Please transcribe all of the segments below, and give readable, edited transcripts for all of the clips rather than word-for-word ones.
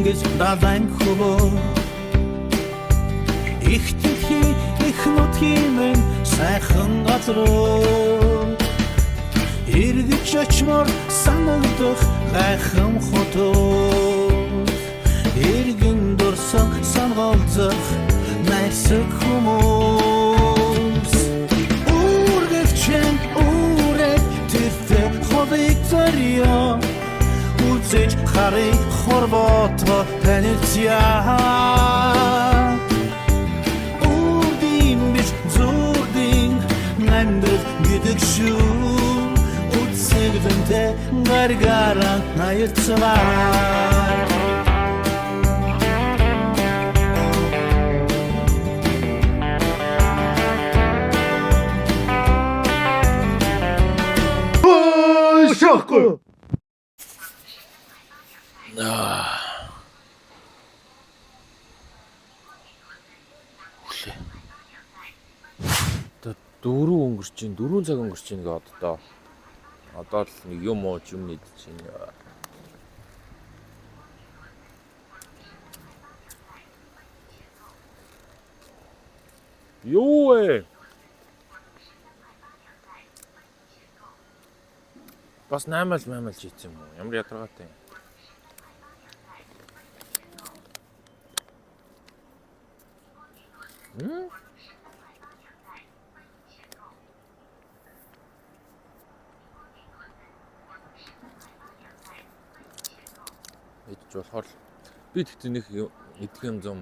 ингэж далайн хөвөө их дэлхий их нутгийн сайхан газруу эргэж очмоор санагдах гайхам хотоо эргэн дурсан санаалзах найсаг хүмүүс үргэлжлэн үрээ тэртээ ховыг зорьё үзэж харыг хорвото танилцъя үрдийн биш зүрдийн амьдрал гэдэг шүү үзэгдэнтэй гаргаараа наярцваа Шахко. Дөрөв өнгөрч чинь 4 цаг өнгөрч чинь гээд одоо л нэг юм идэж чинь юу вэ бас 8 хийсэн юм уу ямар ядаргаатай Эдж болохоор би тэгтээ нэг эдгээр юм зам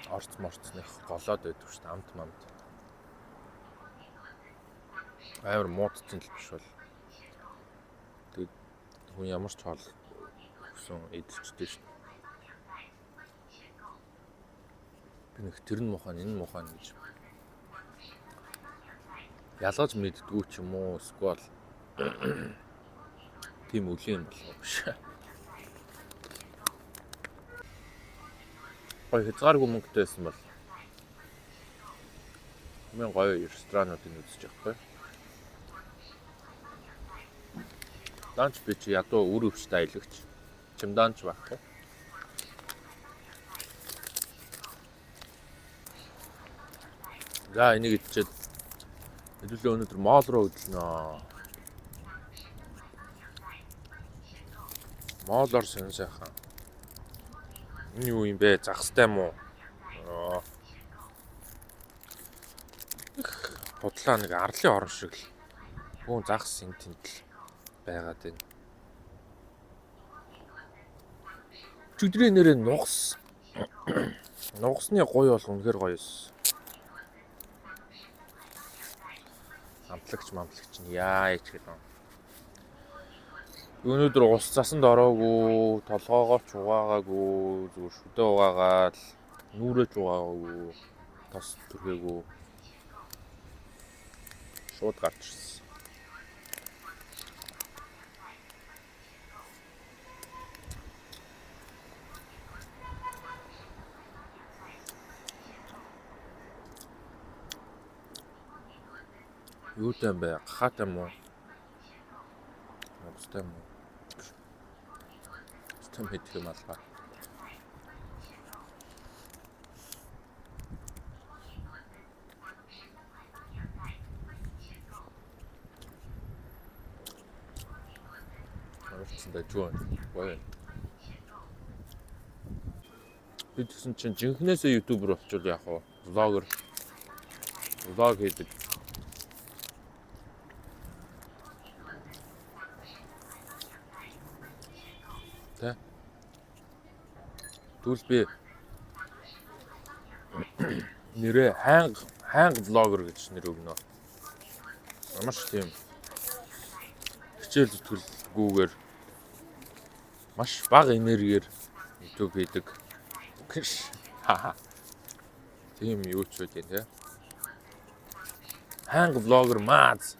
орц морцных голоод байдаг шүү дээ амт мамт амар муудсан л биш бол тэгээд хүн ямар ч хоол өгсөн эдэлчтэй шүү би нэг тэр нь муухай энэ муухай гэж ялгаж мэддгүү ч юм уу эсвэл тийм үлийн болов биш гоё хязгааргүй мөнгөтэй байсан бол мен гоё ресторануудыг үзэж явахгүй. Данч би чи ядуу үр өвчтэй аялагч. Чимдаанч байхгүй. За энийг идчихэд хэдүүлээ өнөөдөр моол руу хөдлөнө. Моолоор сэн сайхан. Энэ юу юм бэ? Загстай мó. Бодлоо нэг арлын орон шиг л. Бүүн загс энэ тэнд л байгаад байна. Чүдрийн нэрээ нугас. Нугасны гоё бол үнэхээр гоё эс. Амтлагч нь яа ч гэдэг юм. Өнөөдөр ус цасанд ороогүй, толгоогоор ч угаагаагүй, зүгээр шүдэ угаагаад, нүүрэж угаагүй, тос түрхээгүй. Шууд гарч ирсэн. Юутай бэ? Гахаатай мó? Нугастай мó? Мэдэх юм алгаа. Арчсан дажгүй байна. Би тэгсэн чинь жинхнээсээ ютубер болчихвол яах вэ? Влог хийдэг. Тэ? Түл би нэрээ ханга влогер гэж нэр өгнө. Маш тийм хичээл зүтгэлгүйгээр маш бага энергиэр YouTube хийдэг. Тийм юу ч үгүй тийм. Ханга влогер маз.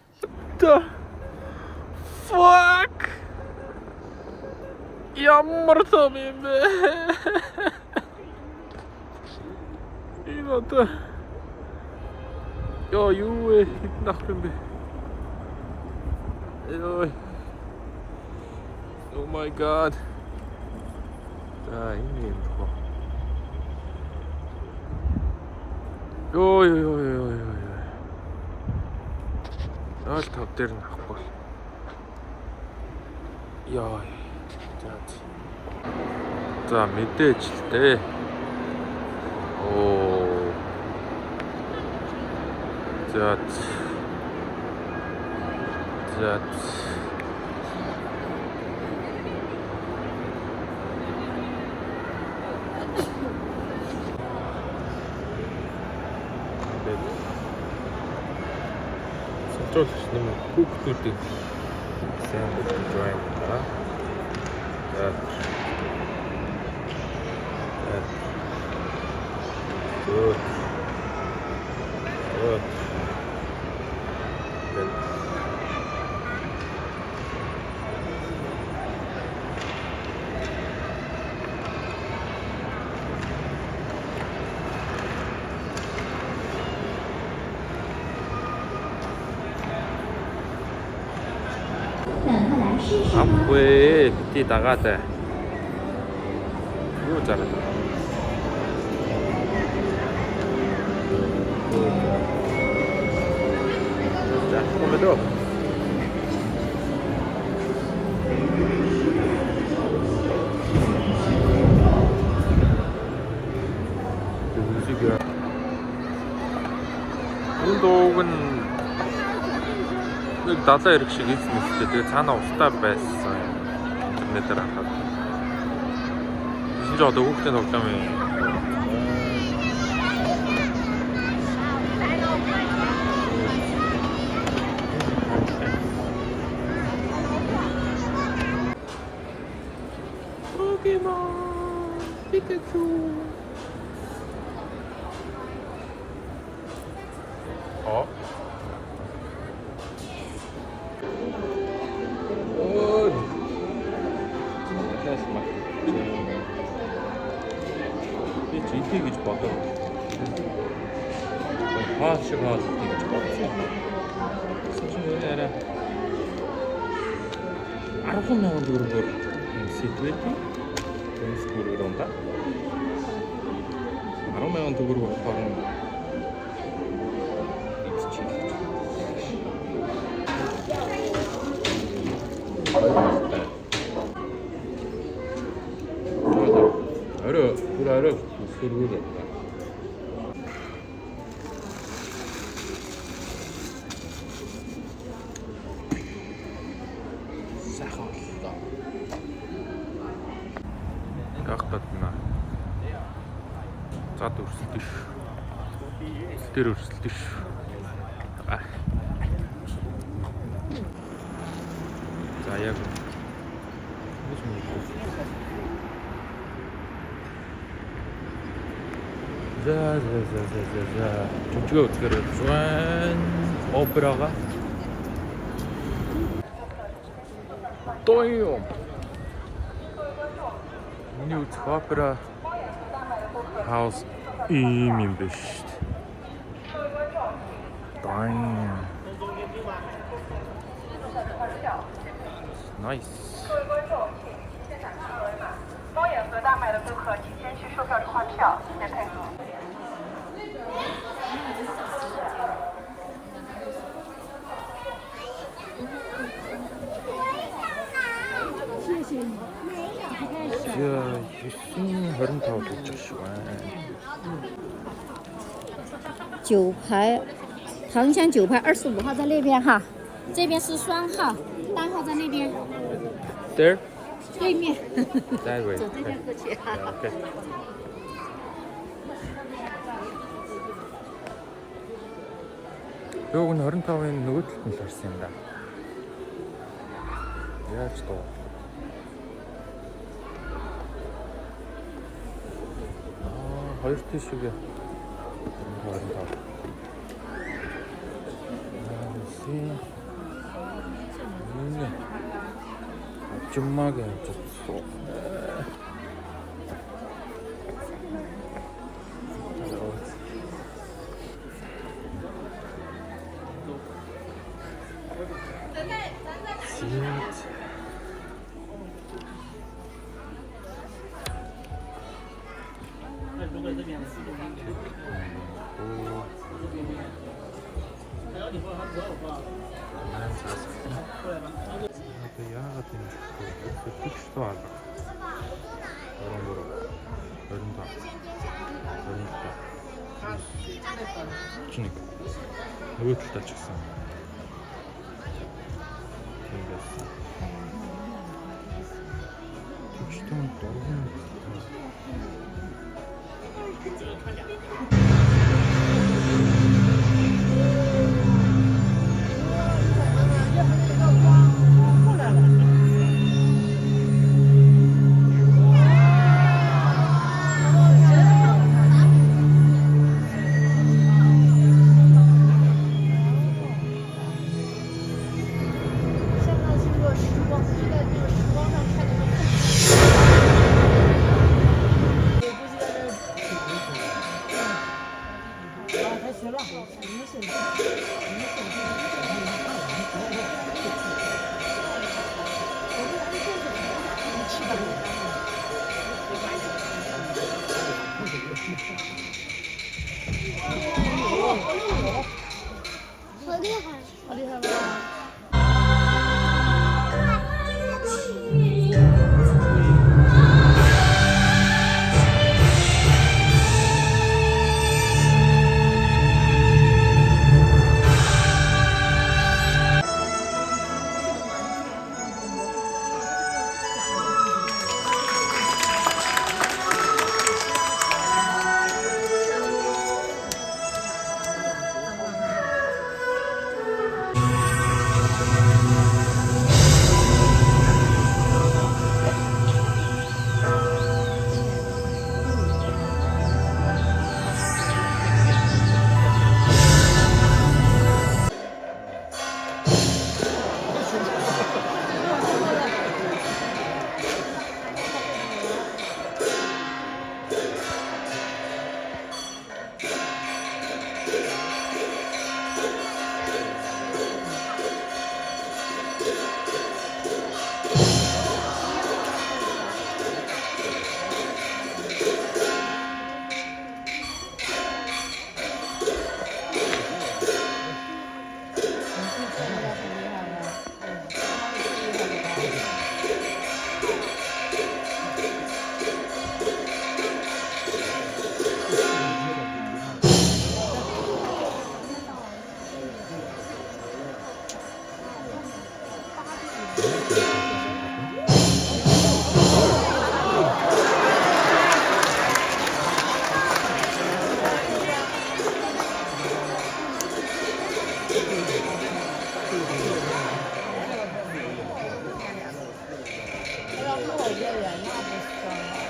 The fuck? Ямар том юм бэ? Энэ ёо юу вэ? Хитнах юм бэ? Ёо. Oh my god. 자, 이미 뭐. 요요요요요. 아, 탑 дээр нь авах бол. Яа. За мэдээж л дээ. Оо. За. Сонирхолтой юм хүүхдүүдийн сайн болж байна. За. Good. Амгүй бити дагаад. Юу зараад. За, комедо. Үндогн нэг 70 хэрэг шиг ийсэн мэт. Тэгээ цаана устаа байсан. Интернетээр хахад. Тэгсэн чинь одоо хүүхдийн тоглоомын Pokemon Pikachu. Oh. Жинхэнэ гэж бодов. Хаа шиг хаа гэж бодсон. Тэгсэн арай 10,000 төгрөгөөр сэтвэти тэнцгүүрээр унда. 10,000 төгрөг болохоор Орой сүргүүл. Сайхан боллоо. Гахтатна. Зад өрсөлдөж. Тэр өрсөлдөж. За яг За. Чүчгээ үзгээр байна. Операга. Тойо. Миний үзэх опера хаус юм биш. Damn. Nice. 包眼和大买的顾客，请先去售票处换票，谢谢配合。谢谢你。자, 25 도착9排，糖香9排25号在那边哈，这边是双号，单号在那边。There? 对面。 That way. 走这边过去。Okay. Йог нь 25-ын нөгөө талд нь л орсон юм да. Яаж тоо? Хоёр тийшээ. 25. Чуммаага авчихсан. яагаад юм бэ? Тэгштэй алга. 21. Нөгөө талдаа ч гэсэн. Тийм байсан. Тэгштэй дөрвөн.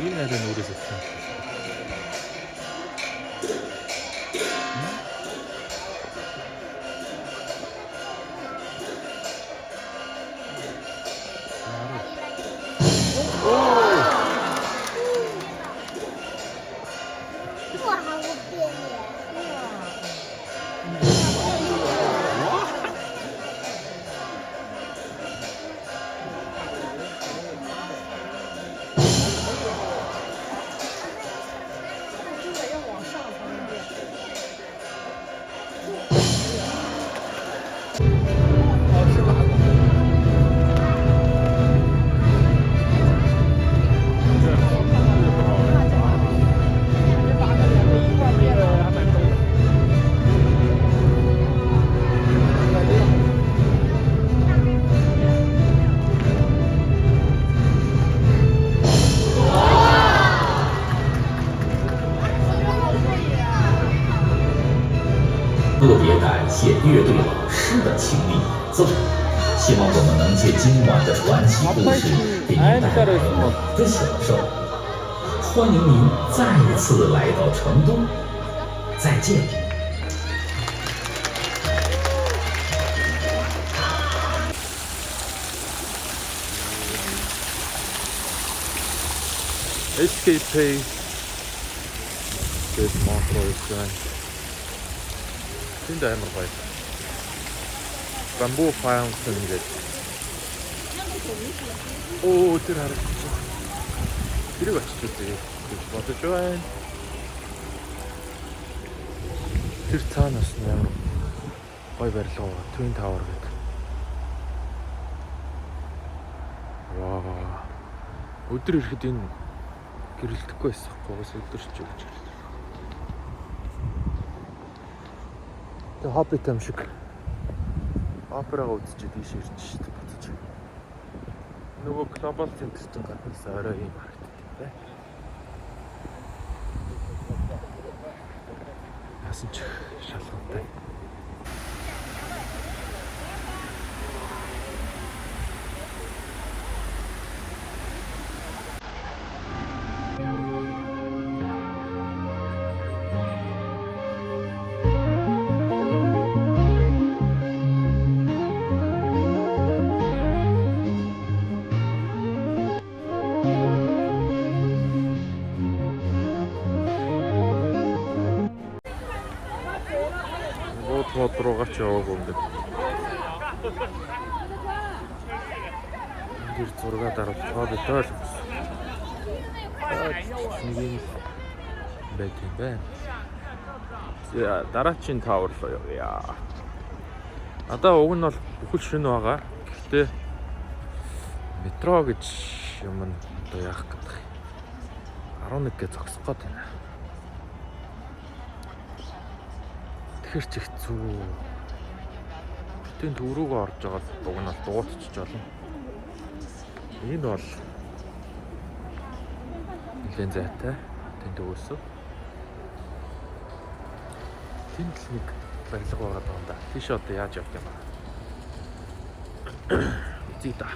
ийм нарийн нүрээс авсан.特别感谢乐队老师的倾力演奏，希望我们能借今晚的传奇故事，给您带来美的享受。欢迎您再次来到成都，再见。SKP гэж мотор байсан. Тэнд амар гоё. Bamboo fountain гэж. Оо тэр харагдчих. Тэрийг очиж үзье гэж бодож байна. Тэр цаанаас нь амар гой барилга байгаа. Twin Tower гэдэг. Ваа. Өдөр ирэхэд энэ гэрэлдэхгүй байсан. Гогос өдөр ч гэж. Тэгээ Hobbit юм шиг. Операга үзчихэд ийш ирж шít буцаж. Нөгөө глобал центрчин гаднаас орой юм харагддаг те. Яасан ч шалгалтай. Мод руугаа ч яваагүй юм гээд. Гэр зураг дараалгаа битүүл. Нэг юм байт юм байна. За дараачийн тавар руу явъя. Надаа уг нь бол бүхэл шин байгаа. Гэхдээ метро гэж юм нь одоо яах гэдэг. 11-гээ зогсох гээд байна. Тэгэхээр ч хэцүү. Тэнд төв рүүгээ орж байгаа дугнаас дуутчих жолно. Энэ бол нэлээд зайтай. Тэнд төвөөсөө. Тэнд л нэг барилга байгаа даа да. Тийш одоо яаж явах юм бэ? Үзье та.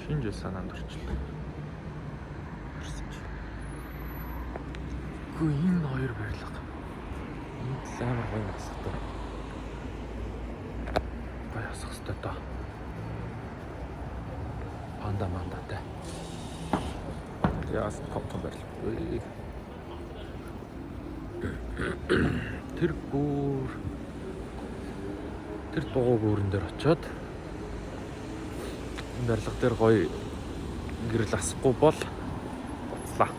Шинжил санаанд орчлоо. Гүү энэ хоёр барилга. Энэ амар гоё настай. Баясах хэвээр та. Панда мандатай. Яас том барилга. Тэр дугуй бүрэн дээр очиод энэ барилга дээр гоё гэрэл асахгүй бол буцлаа.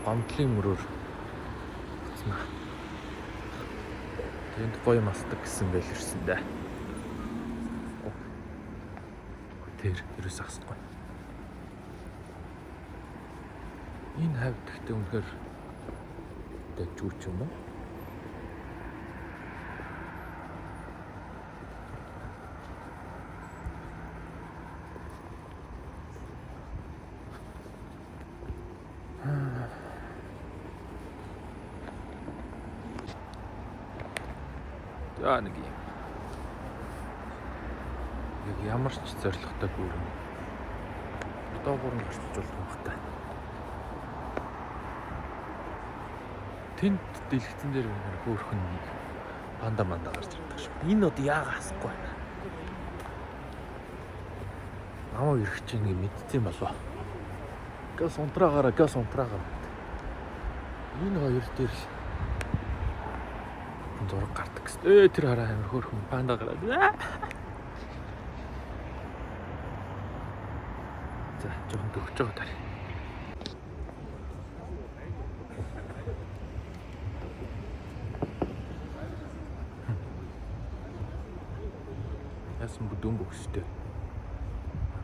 Гомдлын мөрөөр буцнаа. Тэнд гоё мастаг гэсэн байл ирсэн дээ. Тэр ерөөс асахгүй. Энэ хавьд ихтэй үнэхээр дэжүүч юм уу? Нэг юм. Яг ямар ч зоригтой бүрэн. Доогуур нь гарч болох багтай. Тэнд дэлгэцэн дээр хөөрхөн нэг панда манда гарч ирдэг шүү. Энэ одоо яага асахгүй байна. Намаа ирэх чинь мэдсэн болов. Газ унтраагаараа. Энэ хоёр дээр л зураг гардаг гэсэн. Тэр хараа амир хөөрхөн панда гараад. За, жоохон төгсөж байгаа даа. Яасан бүдүүн бөхстэй.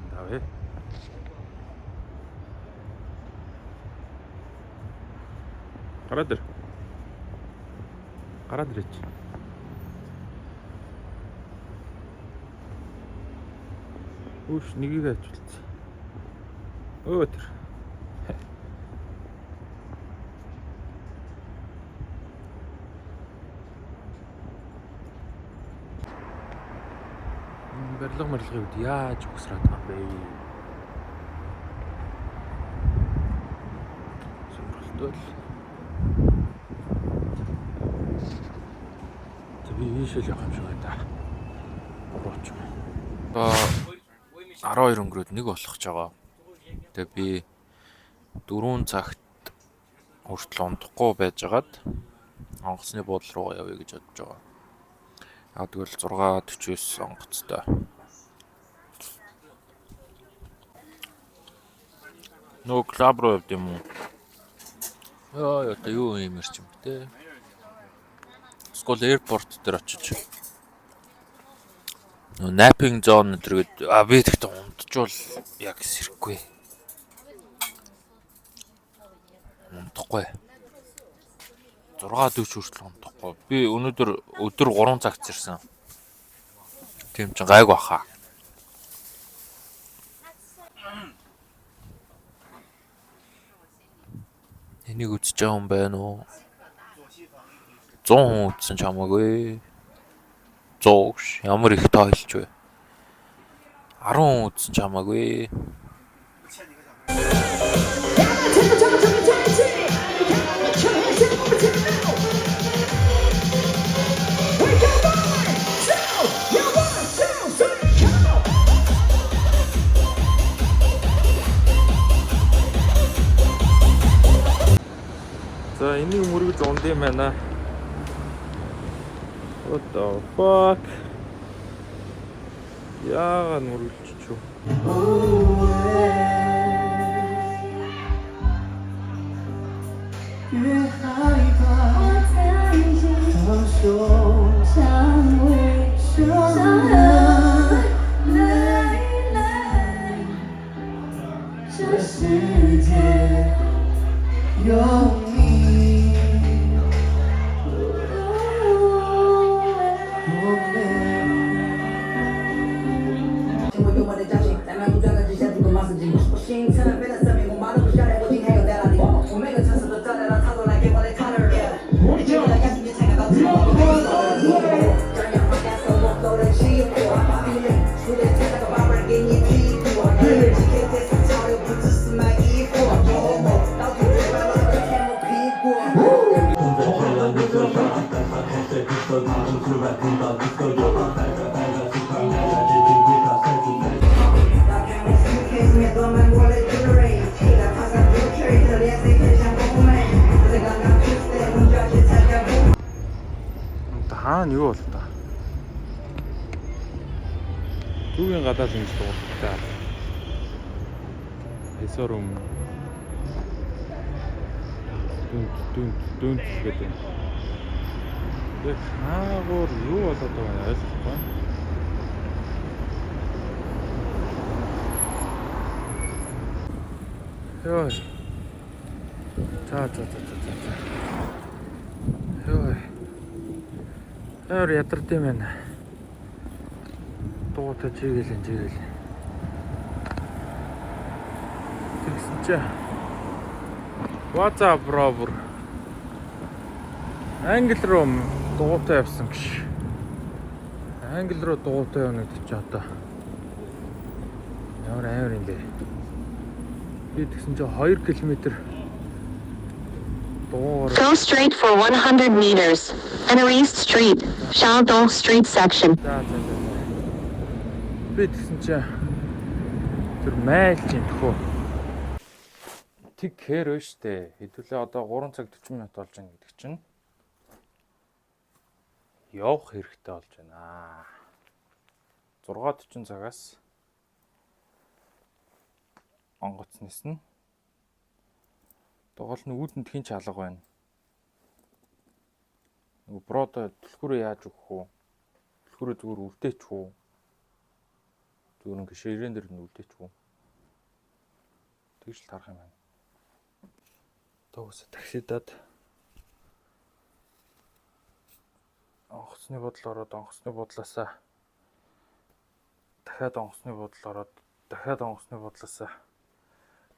Панда вэ? Гараад ирээч. Үш нэгийг ажуулсан. Тэр. Барилгын үед яаж үсрээд байгаа юм бэ? Сонирхолтой. Ийшэл явах юм шиг байна да. Урууч. Одоо 12 өнгөрөөд 1 болох ч байгаа. Тэгээ би 4 цагт хүртэл унтахгүй байжгаад онгоцны буудлын руу явъя гэж бодож байгаа. Яг тэгвэл 6:49 онгоцтой. Нөө клуб руу явд юм уу? Яа, одоо юу юм ирч юм бэ те? Скол аирпорт дээр очиж. Нөө napping zone өдргээд би тэгтээ унтжвал яг сэрхгүй. Унтахгүй. 6:40 хүртэл унтахгүй. Би өнөөдөр өдөр 3 цагт ирсэн. Тийм ч гайг баха. Энийг үзэж байгаа юм байна уу? 100 хүн үзсэн ч хамаагүй. 100 ямар их тойлж вэ? 10 хүн үзсэн ч хамаагүй. За энийг мөргөж унд юм байна. What the fuck? Яагаад мөргөлч юу? Хаана юу бол та? Түүгийн гадаад ингэж дуусах. Эсөрөм. Дүн гэдэг. Яг хаагуур юу болоод байгаа нь ойлгохгүй. Йой. За. Йой. Ээр ядард юм байна. Дуутай чигээл. Тэгсэн чи. What's up, bro? Англи руу дуутай явсан гэж. Англи руу дуутай явна гэдэг чи одоо. Ямар амар юм бэ? Би тэгсэн чи 2 км Go straight for 100 meters. Enter East Street, Shandong Street section. За. Би тэгсэн чи тэр майлч юм төхөө. Тэг хэр вэ штэ. Хэдүүлээ одоо 3 цаг 40 минут болж байгаа гэдэг чинь. Явах хэрэгтэй болж байна. 6:40 цагаас онгоцнес нь Тогол нь үүдэнд хин ч алга байна. Нөгөө бродо түлхүүрээ яаж өгөх вэ? Түлхүүрээ зүгээр үлдээчих үү? Зүгээр ингээ ширээн дээр нь үлдээчих үү? Тэгж л тарах юм байна. Тоос таксидад онгоцны бодол ороод онгоцны бодлоосаа дахиад онгоцны бодол ороод дахиад онгоцны бодлоосаа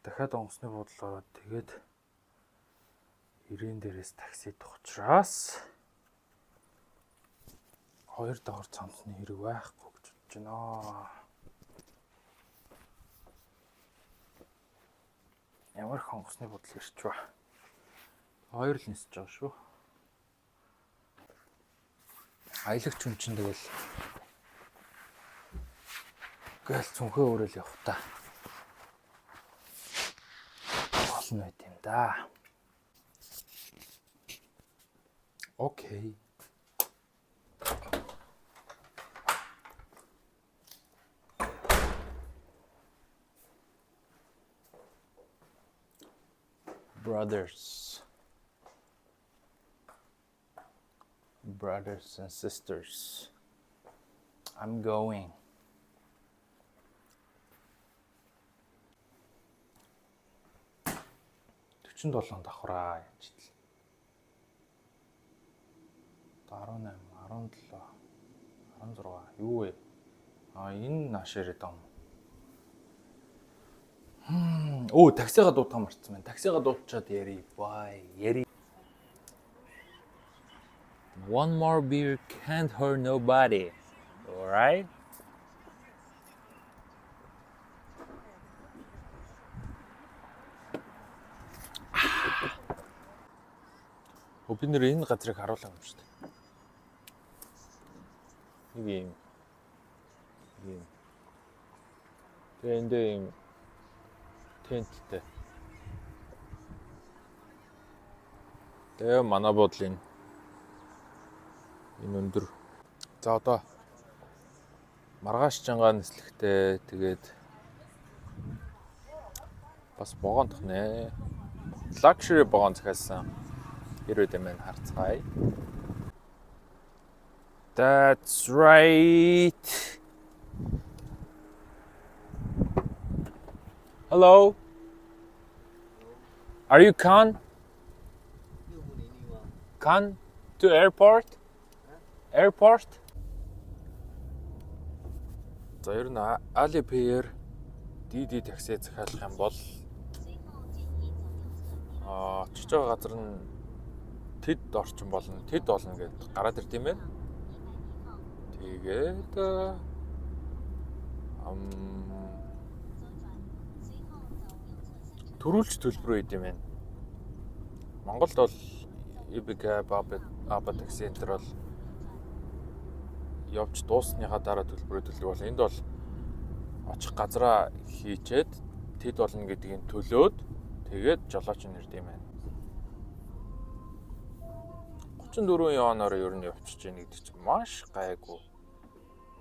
дахиад онгоцны бодол ороод тэгээд ирээн дээрээс таксид ухраас 2 давхар цамцны хэрэг байхгүй гэж бодож байна. Ямар их онгоцны бодол ирч ба. 2 л нисэж байгаа шүү. Аялагч хүн чинь тэгэл цүнхээ өрөөл явах та. Болно байт юм да. Окей. Brothers and sisters, I'm going. Төчөнд болон давхраа яаж тэл. 18, 17, 16 юу вэ? Энэ нааш яриад байгаа юм. Оо, таксигаа дуутах марцсан байна. Таксигаа дуутчаад яри. Why? Яри. One more beer can't hurt nobody. All right? Бид нэр энэ газрыг харуулсан юм шүү дээ. Нэг юм. Тэгээ энэ юм тенттэй. Тэгээ манай бодлын энэ өндөр. За одоо маргааш чангаа нислэгтэй тэгээд бас богондох нэ. Luxury богонд захиалсан. Ирээд мэн харцгаая. That's right. Hello. Are you Khan? Khan to airport? Airport? За ер нь Alipay-ээр DD такси захиалах юм бол очиж байгаа газар нь тэд орчин болно. Тэд болно гэдээ гараад ирд юм байна. Тэгээд төрүүлж төлбөр өгд юм байна. Монголд бол Epic Aba такси энтер бол явж дуусныхаа дараа төлбөрөө төлөх бол энд бол очих газараа хийчээд тэд болно гэдгийг төлөөд тэгээд жолооч нь ирд юм байна. 34 яванаар ер нь явчихж яах гэдэг чинь маш гайгүй.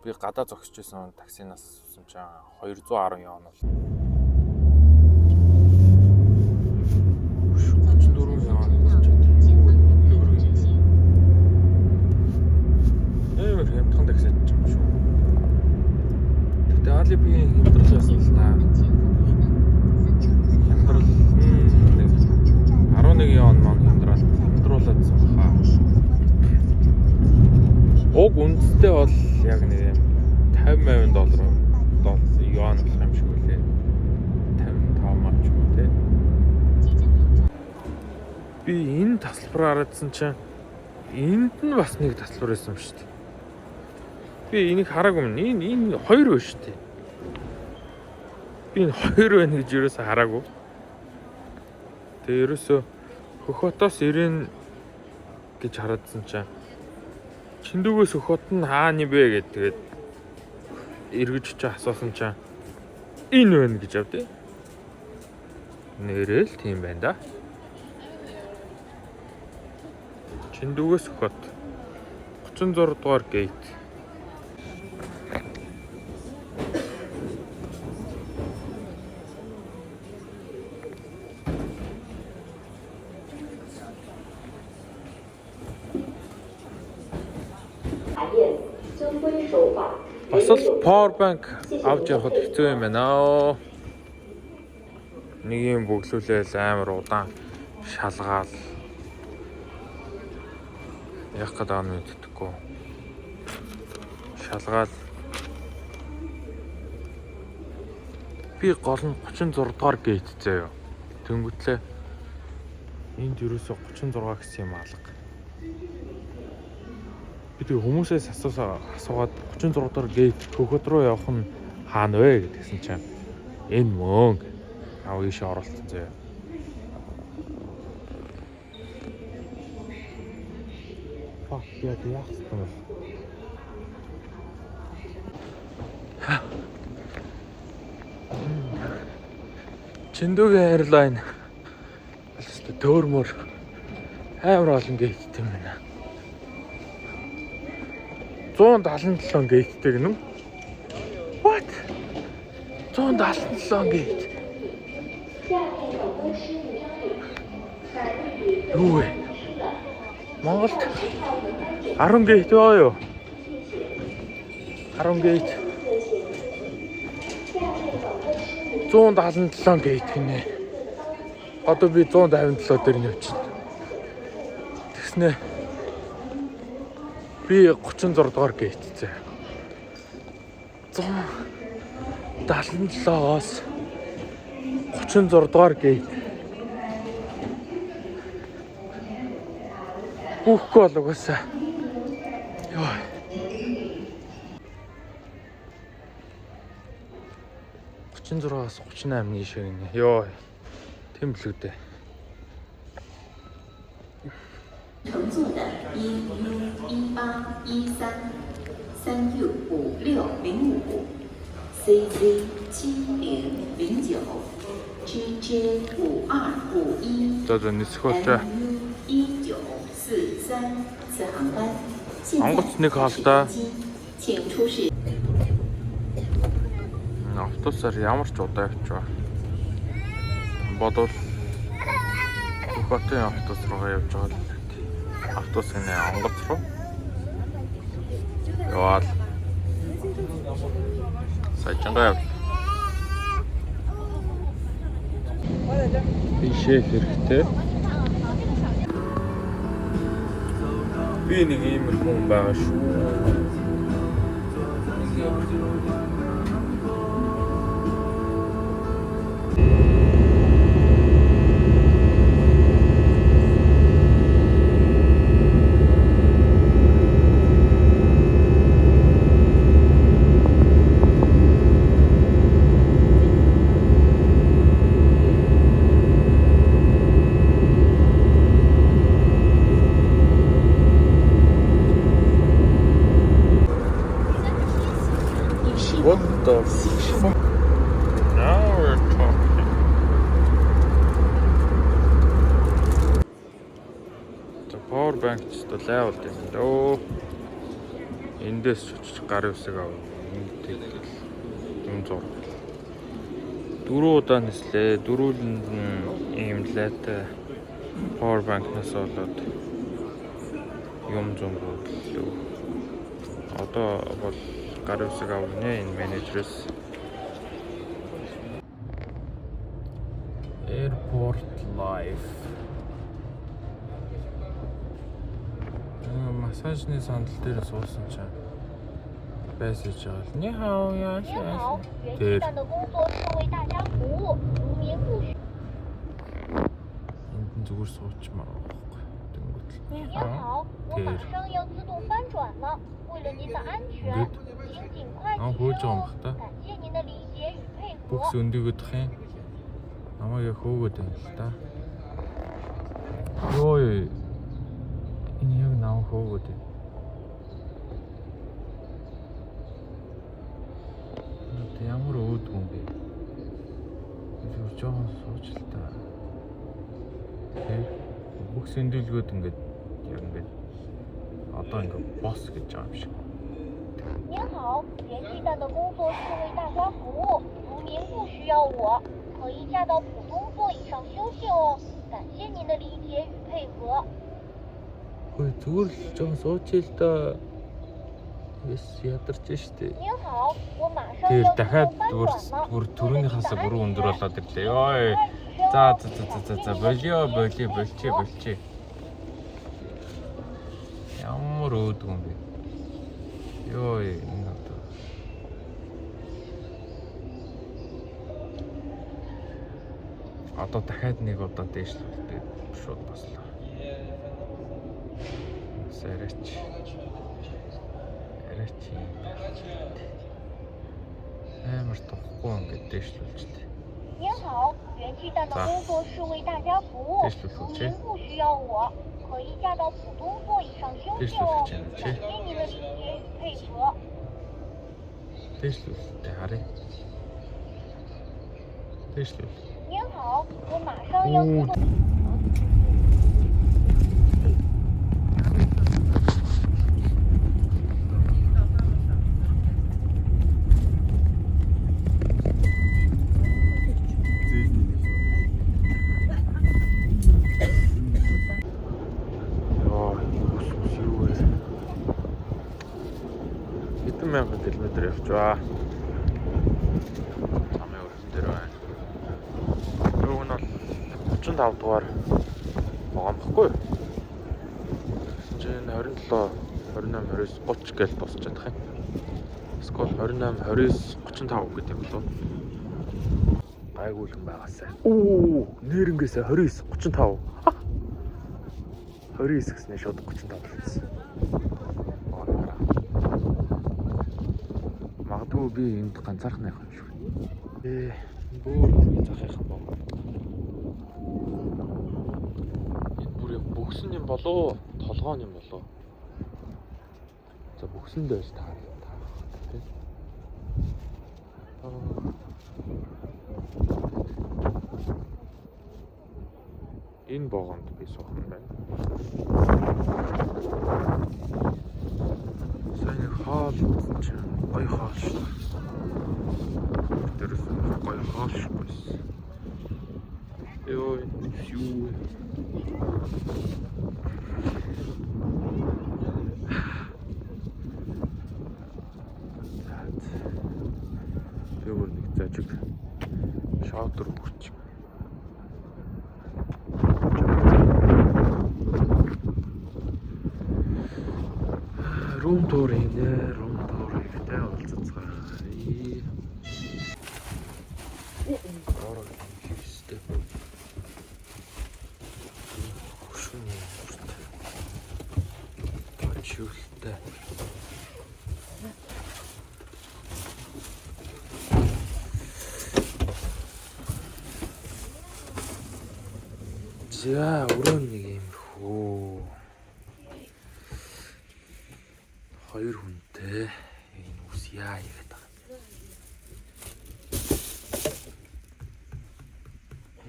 Би гадаа зогсож байсан таксинаас авсан чинь 210 явна бол. 34 явна гэж амар хямдхан такси хийж байгаа шүү. Тэгтээ Alipay-ийн хямдралаас л та. Хямдрал 11 явна маань хямдруулаад зогхоо. Уг үнэтэй бол яг нэг $50,000 юан болох юм шиг үлээ. 55 маа ч юм уу те. Би энэ тасалбараа хараадсан чинь энд нь бас нэг тасалбар байсан юм шүү дээ. Би энийг хараагүй юм. Энэ хоёр байна шүү дээ. Би энэ хоёр байна гэж ерөөсө хараагүй. Тэгээ ерөөсө Хөхөтөөс ирэн гэж хараадсан чинь Чиндүгээс Хөхөт нь хаана бэ гэд тэгээд эргэж чи асуусан чинь энэ байна гэж авдээ. Нэрэл тийм байна да. Чиндүгээс Хөхөт 36 дугаар гейт. Бас л power bank авч явахд хэцүү юм байна. Нэг юм бөглүүлээл амар удаан шалгаал. Яг гэдэг нь мэддэггүй. Шалгаал. Би гол нь 36 дугаар гейт заяа. Тэнгүүтлээ энд ерөөсө 36 гэсэн юм алга. Би тэг хүмүүсээс асуугаад 36 дугаар гейт Хөхөт рүү явах нь хаана вэ гэдгсэн чинь энэ мөн аа ийшээ оролцсон заяа. Яг яах юм бэ? Чиндүгийн airline төөрмөр амар олон гейттэй юм байна. 177 гейттэй гэнэ үү? What? 177 гейт. Юу вэ? Монголд 10 гейт байгаа юу? 10 гейт. 177 гейт гинэ. Одоо би 157 дээр нь явчихна. Тэгснэ. Би 36 дугаар гейт зэ. 177-оос 36 дугаар гейт. Үхгүй бол угаасаа. Йоо. Чин 36-аас 38-ны шиг нэ. Йоо. Тийм л үү дээ. 乘坐的1U113365605CZ7009GJ5251 За нисхүүлээ. MU1943此航班现在 Монгол нэг хаалтаа 请出示 автобусаар ямар ч удаа явчих. Бодвол Хотын автобус руугаа явж байгаа л автобусын онгоц руу яваад сайжангаа яв. Бишээ хэрэгтэй. Би нэг ийм хүн байгаа шүү. What the fuck? Now we're talking. The power bank ч одоо лайвал юм дөө. Эндээс ч гар үсэг ав. Тэгэл юм зур. 4 удаа нислээ. Дөрүүлэнд нь ийм лайтай power bank-наас болоод юм зум боллоо. Одоо бол гар үсэг авна энэ менежерс. Airport life. Массажны сандал дээр суусан чинь байсан ч байгаа. Ни хаа яа. 您好，元气蛋的工作是为大家服务，无名不许。 Энд зүгээр суучмаар байхгүй. Тэнгүүт. 您好，我马上要自动翻转了，为了您的安全，请尽快启用。感谢您的理解与配合。 Бүкс өндөгөдөх юм. Намайг хөөгөөд байна л та. Йоо. Энэ яг нав хөөгөөд байна. Ямар өөдгөө юм бэ? Зүгээр жоохон сууч л та. Бүкс өндөлгөөд ингээд яг ингээд одоо ингээд босс гэж байгаа юм шиг. 您好，元气蛋的工作是为大家服务，如您不需要我，可以驾到普通座椅上休息哦。感谢您的理解与配合。 Ой зүгээр л жоохон суучил та. Яс ядарч штэ. 您好，我马上 Тэр 要自 дахиад 动翻转了。 бүр төрөнийхээс бүр өндөр болоод ирлээ. Йой. За болчи. Ямар өөдгөө юм бэ? Йой энэ одоо. Одоо дахиад нэг удаа дээшлүүлээд шууд бослоо. Сарач. Амар тохгүй ингээд дээшлүүлжтэй. 您好，元气蛋的工作是为大家服务，如您不需要我，可以驾到普通座椅上休息哦。感谢您的理解与配合。 Дээшлүүлтэй харъя. Дээшлүүл. 您好，我马上要自动。 За 3000 км явж байгаа. Замын өргөн дээр байна. Юу нь бол 35 дугаар богомохгүй. Чинь 27, 28, 29, 30 гэж босч чадах юм. Скол 28, 29, 35 гэдэг юм болов. Гайгуулган байгаасаа. Оо, нэрнгээсээ 29, 35. 29 гэснээр шууд 35 болсон. Магадгүй би энд ганцаархан байх юм шиг. Бүр захих юм байна. Энэ бүр бөхсөн юм болоо, толгоон юм болоо. За бөхсөндөө л таарах тийм. Энэ богонд би суух юм байна. Сайн хаал чинь гоё хаал шүү. Тэрс гоё хаал шүү. Йоо, юу. Тэгвэл нэг зажиг шаутер өгч. Рум тур хийлээ уулзацгаа. Ороо хийстэй. Хөшөө. Тачултай. За, өрөө нэг юм хөө. Хоёр хүнтэй энэ үс яа яриад байгаа юм.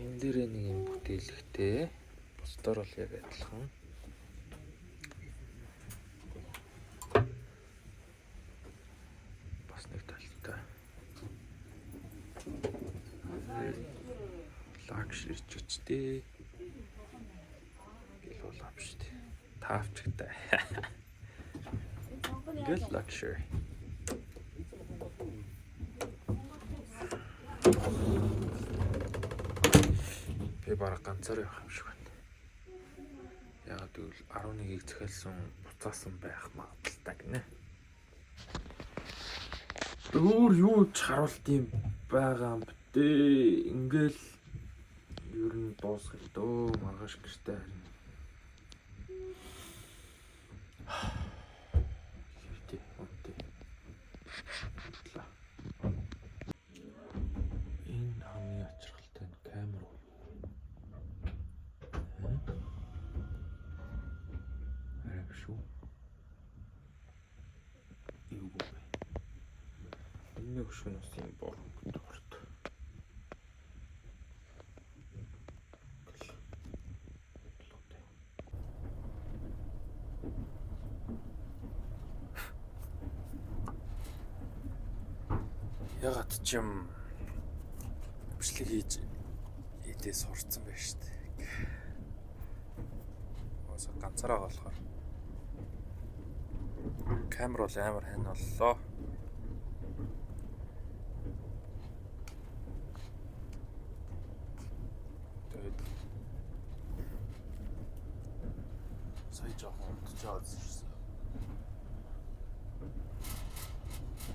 Энэ дээр нэг юм бүтээлхтэй. Бусдаар бол яг адилхан. Бас нэг талтай. Лагш ирчтэй. Гэл бол авчтэй. Таавчтай. Good luxury. Би бараг ганцаар явах юм шиг байна. Яагаад гэвэл 11-ийг захиалсан буцаасан байх магадaltaй гинэ. Өөр юу ч харуулт юм байгаа юм бтээ. Ингээл ер нь дуусгах дөө маргааш гэртээ харин. Энэ хамгийн ачаалттай камер уу? Арай шүү. Юу бэ? Энэ хөшөө нас юм бор дурт. Ягаад ч юм бичлэг хийж идээ сурцсан байна шүү дээ. Өөсө ганцаараа болохоор камер бол амар хань боллоо. Тэгээд сая жоохон унтчихад ирсэн.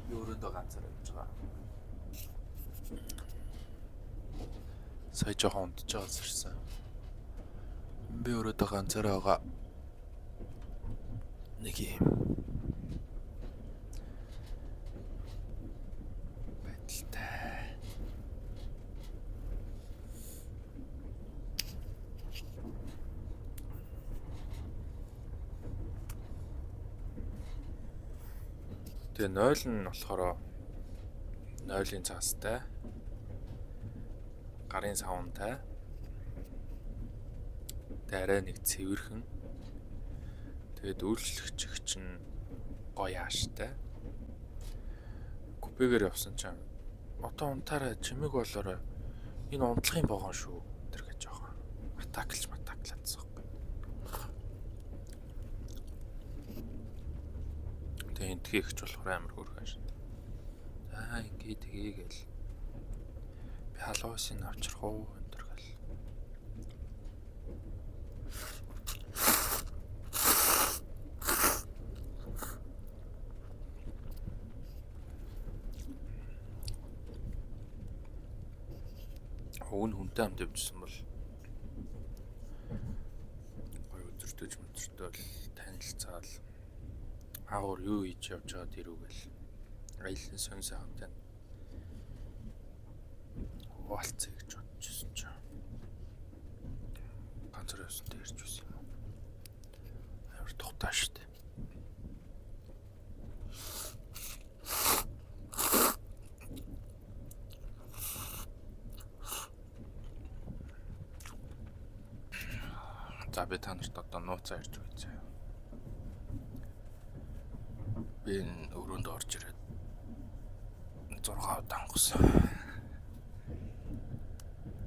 Би өөрөө ганцаараа явж байгаа. Сая жоохон унтчихад ирсэн. Би өөрөө ганцаараа байгаа. Нэг юм байдалтай. Тэгээ 0 нь болохоор 0-ын цаастай. Гарын савнтай. Тэгээ арай нэг цэвэрхэн. Тэгээд үйлчлэгч чинь гоё ааштай. Купегээр явсан чинь одоо унтаараа чимэг болоорой. Энэ унтлагын богоон шүү. Тэр гэж жоохон матаклаадсан. Тэгээ энтхийгч болохоор амар хөөрхөн шин. За ингээ тгийгээл би халуусыг авчрах уу өндөр гэл. Уг нь хүнтэй хамт явжсан бол гоё өдөртөж мөдөртөл танилцаал агуур юу хийж явж байгаа тэрүүгэл аялын сонсон хамтаа хуваалцъя гэж бодчихсон ч ганцаар явсан тэрч байсан юм. Амар тухтаа штэ. За би та нарт одоо нууцаа ирж байцаа. Би өрөөнд орж ирээд 6 удаа ангасан.